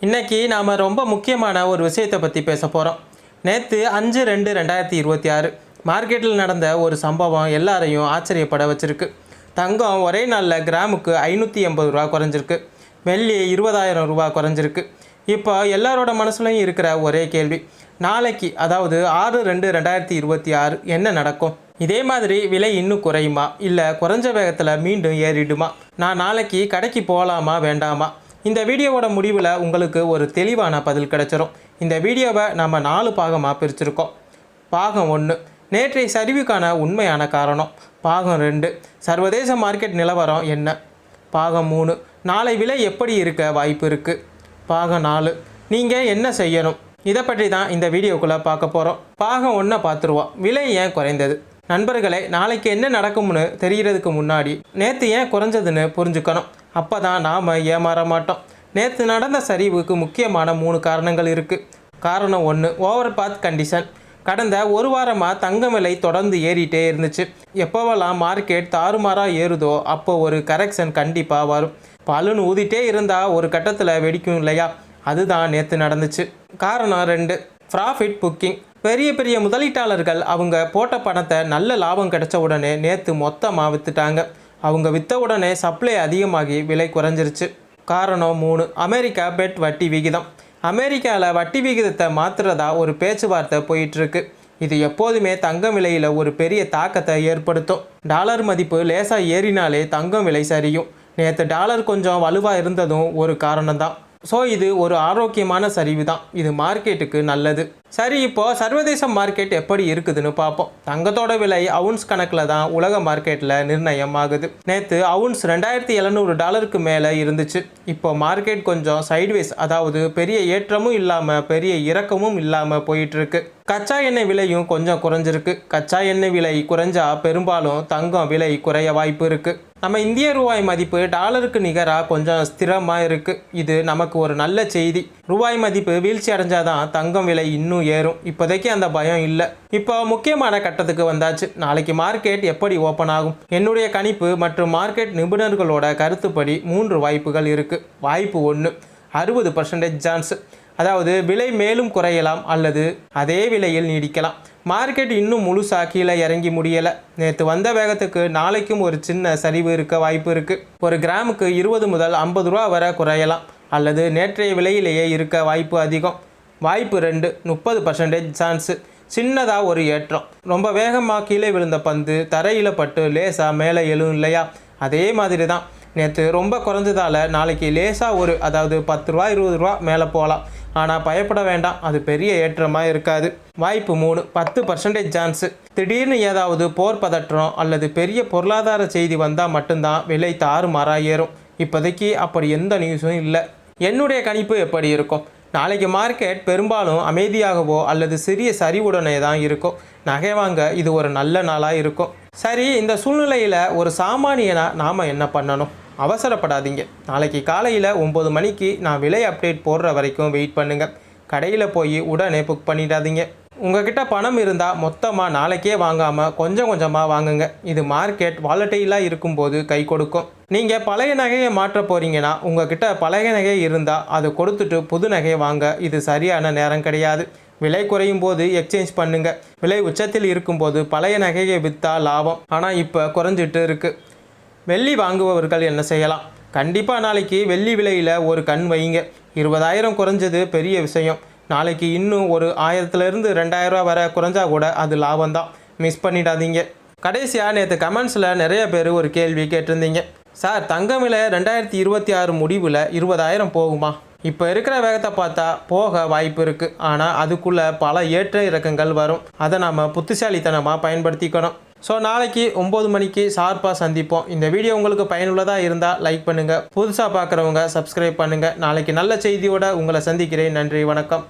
இன்னைக்கு நாம் ரொம்ப முக்கியமான ஒரு விஷயத்தை பற்றி பேச போகிறோம். நேற்று 5/2/2026 மார்க்கெட்டில் நடந்த ஒரு சம்பவம் எல்லாரையும் ஆச்சரியப்பட வச்சிருக்கு. தங்கம் ஒரே நாளில் கிராமுக்கு 580 ரூபா குறைஞ்சிருக்கு. வெள்ளி 20,000 ரூபா குறைஞ்சிருக்கு. இப்போ எல்லாரோட மனசுலையும் இருக்கிற ஒரே கேள்வி, நாளைக்கு அதாவது 6/2/2026 என்ன நடக்கும்? இதே மாதிரி விலை இன்னும் குறையுமா, இல்லை குறைஞ்ச வேகத்தில் மீண்டும் ஏறிடுமா? நான் நாளைக்கு கடைக்கு போகலாமா வேண்டாமா? இந்த வீடியோவோட முடிவில் உங்களுக்கு ஒரு தெளிவான பதில் கிடைச்சிரும். இந்த வீடியோவை நம்ம 4 பாகமாக பிரிச்சிருக்கோம். பாகம் 1 நேற்றைய சரிவுக்கான உண்மையான காரணம். பாகம் 2 சர்வதேச மார்க்கெட் நிலவரம் என்ன. பாகம் 3 நாளை விலை எப்படி இருக்க வாய்ப்பு இருக்குது. பாகம் 4 நீங்கள் என்ன செய்யணும், இதை பற்றி தான் இந்த வீடியோக்குள்ளே பார்க்க போகிறோம். பாகம் 1 பார்த்துருவோம். விலை ஏன் குறைந்தது? நண்பர்களே, நாளைக்கு என்ன நடக்கும்னு தெரிகிறதுக்கு முன்னாடி நேற்று ஏன் குறைஞ்சதுன்னு புரிஞ்சுக்கணும். அப்போ தான் நாம் ஏமாற மாட்டோம். நேற்று நடந்த சரிவுக்கு முக்கியமான 3 காரணங்கள் இருக்குது. காரணம் 1, ஓவர் பாத் கண்டிஷன். கடந்த ஒரு வாரமாக தங்கம் விலை தொடர்ந்து ஏறிட்டே இருந்துச்சு. எப்போவெல்லாம் மார்க்கெட் தாறுமாறாக ஏறுதோ அப்போ ஒரு கரெக்ஷன் கண்டிப்பாக வரும். பலூன் ஊதிட்டே இருந்தால் ஒரு கட்டத்தில் வெடிக்கும் இல்லையா, அதுதான் நேற்று நடந்துச்சு. காரணம் 2, ப்ராஃபிட் புக்கிங். பெரிய பெரிய முதலீட்டாளர்கள் அவங்க போட்ட பணத்தை நல்ல லாபம் கிடைச்ச உடனே நேற்று மொத்தமாக விற்றுட்டாங்க. அவங்க விற்ற உடனே சப்ளை அதிகமாகி விலை குறைஞ்சிருச்சு. காரணம் 3, அமெரிக்கா பெட் வட்டி விகிதம். அமெரிக்காவில் வட்டி விகிதத்தை மாற்றுறதா ஒரு பேச்சுவார்த்தை போயிட்டுருக்கு. இது எப்போதுமே தங்கம் விலையில் ஒரு பெரிய தாக்கத்தை ஏற்படுத்தும். டாலர் மதிப்பு லேசாக ஏறினாலே தங்கம் விலை சரியும். நேற்று டாலர் கொஞ்சம் வலுவாக இருந்ததும் ஒரு காரணம்தான். ஸோ இது ஒரு ஆரோக்கியமான சரிவு தான். இது மார்க்கெட்டுக்கு நல்லது. சரி, இப்போது சர்வதேச மார்க்கெட் எப்படி இருக்குதுன்னு பார்ப்போம். தங்கத்தோட விலை அவுன்ஸ் கணக்கில் தான் உலக மார்க்கெட்டில் நிர்ணயம் ஆகுது. நேற்று அவுன்ஸ் $2,700 மேலே இருந்துச்சு. இப்போ மார்க்கெட் கொஞ்சம் சைட்வேஸ், அதாவது பெரிய ஏற்றமும் இல்லாமல் பெரிய இறக்கமும் இல்லாமல் போயிட்டுருக்கு. கச்சா எண்ணெய் விலையும் கொஞ்சம் குறைஞ்சிருக்கு. கச்சா எண்ணெய் விலை குறைஞ்சா பெரும்பாலும் தங்கம் விலை குறைய வாய்ப்பு இருக்குது. நம்ம இந்திய ரூபாய் மதிப்பு டாலருக்கு நிகராக கொஞ்சம் ஸ்திரமாக இருக்குது. இது நமக்கு ஒரு நல்ல செய்தி. ரூபாய் மதிப்பு வீழ்ச்சி அடைஞ்சாதான் தங்கம் விலை இன்னும் ஏறும். இப்போதைக்கு அந்த பயம் இல்லை. இப்போ முக்கியமான கட்டத்துக்கு வந்தாச்சு. நாளைக்கு மார்க்கெட் எப்படி ஓப்பன் ஆகும்? என்னுடைய கணிப்பு மற்றும் மார்க்கெட் நிபுணர்களோட கருத்துப்படி 3 வாய்ப்புகள் இருக்குது. வாய்ப்பு 1, 60% சான்ஸ். அதாவது விலை மேலும் குறையலாம் அல்லது அதே விலையில் நீடிக்கலாம். மார்க்கெட் இன்னும் முழுசாக கீழே இறங்கி முடியலை. நேற்று வந்த வேகத்துக்கு நாளைக்கும் ஒரு சின்ன சரிவு இருக்க வாய்ப்பு இருக்குது. ஒரு கிராமுக்கு 20 முதல் 50 ரூபா வரை குறையலாம் அல்லது நேற்றைய விலையிலேயே இருக்க வாய்ப்பு அதிகம். வாய்ப்பு 2, 30% சான்ஸு. சின்னதாக ஒரு ஏற்றம். ரொம்ப வேகமாக கீழே விழுந்த பந்து தரையில் பட்டு லேசாக மேலே எழும் இல்லையா, அதே மாதிரி தான் நேற்று ரொம்ப குறைஞ்சதால் நாளைக்கு லேசாக அதாவது 10 ரூபா 20 ரூபா மேலே போகலாம். ஆனால் பயப்பட வேண்டாம், அது பெரிய ஏற்றமாக இருக்காது. வாய்ப்பு 3, 10% சான்ஸு. திடீர்னு ஏதாவது போர் பதற்றம் அல்லது பெரிய பொருளாதார செய்தி வந்தால் மட்டும்தான் விலை தாறுமாறாக ஏறும். இப்போதைக்கு அப்படி எந்த நியூஸும் இல்லை. என்னுடைய கணிப்பு எப்படி இருக்கும்? நாளைக்கு மார்க்கெட் பெரும்பாலும் அமைதியாகவோ அல்லது சிறிய சரிவுடனே தான் இருக்கும். நகை வாங்க இது ஒரு நல்ல நாளாக இருக்கும். சரி, இந்த சூழ்நிலையில் ஒரு சாமானியனாக நாம் என்ன பண்ணணும்? அவசரப்படாதீங்க. நாளைக்கு காலையில் 9 மணிக்கு நான் விலை அப்டேட் போடுற வரைக்கும் வெயிட் பண்ணுங்கள். கடையில் போய் உடனே புக் பண்ணிடாதீங்க. உங்ககிட்ட பணம் இருந்தால் மொத்தமாக நாளைக்கே வாங்காமல் கொஞ்சம் கொஞ்சமாக வாங்குங்க. இது மார்க்கெட் வாலட்டைலாக இருக்கும்போது கை கொடுக்கும். நீங்கள் பழைய நகையை மாற்ற போகிறீங்கன்னா உங்ககிட்ட பழைய நகை இருந்தால் அதை கொடுத்துட்டு புது நகையை வாங்க இது சரியான நேரம் கிடையாது. விலை குறையும் போது எக்ஸ்சேஞ்ச் பண்ணுங்கள். விலை உச்சத்தில் இருக்கும்போது பழைய நகையை விற்றா லாபம். ஆனால் இப்போ குறைஞ்சிட்டு இருக்குது. வெள்ளி வாங்குபவர்கள் என்ன செய்யலாம்? கண்டிப்பாக நாளைக்கு வெள்ளி விலையில் ஒரு கண் வைங்க. 20,000 குறைஞ்சது பெரிய விஷயம். நாளைக்கு இன்னும் ஒரு 1000லேருந்து 2000 ரூபா வரை குறைஞ்சா கூட அது லாபம்தான். மிஸ் பண்ணிடாதீங்க. கடைசியாக நேற்று கமெண்ட்ஸில் நிறைய பேர் ஒரு கேள்வி கேட்டிருந்தீங்க. சார், தங்கம் விலை 2026 முடிவில் 20,000 போகுமா? இப்போ இருக்கிற வேகத்தை பார்த்தா போக வாய்ப்பு இருக்குது. ஆனால் அதுக்குள்ளே பல ஏற்ற இறக்கங்கள் வரும். அதை நாம் புத்திசாலித்தனமாக பயன்படுத்திக்கணும். ஸோ நாளைக்கு 9 மணிக்கு ஷார்ப்பாக சந்திப்போம். இந்த வீடியோ உங்களுக்கு பயனுள்ளதாக இருந்தால் லைக் பண்ணுங்கள். புதுசாக பார்க்குறவங்க சப்ஸ்கிரைப் பண்ணுங்கள். நாளைக்கு நல்ல செய்தியோடு உங்களை சந்திக்கிறேன். நன்றி, வணக்கம்.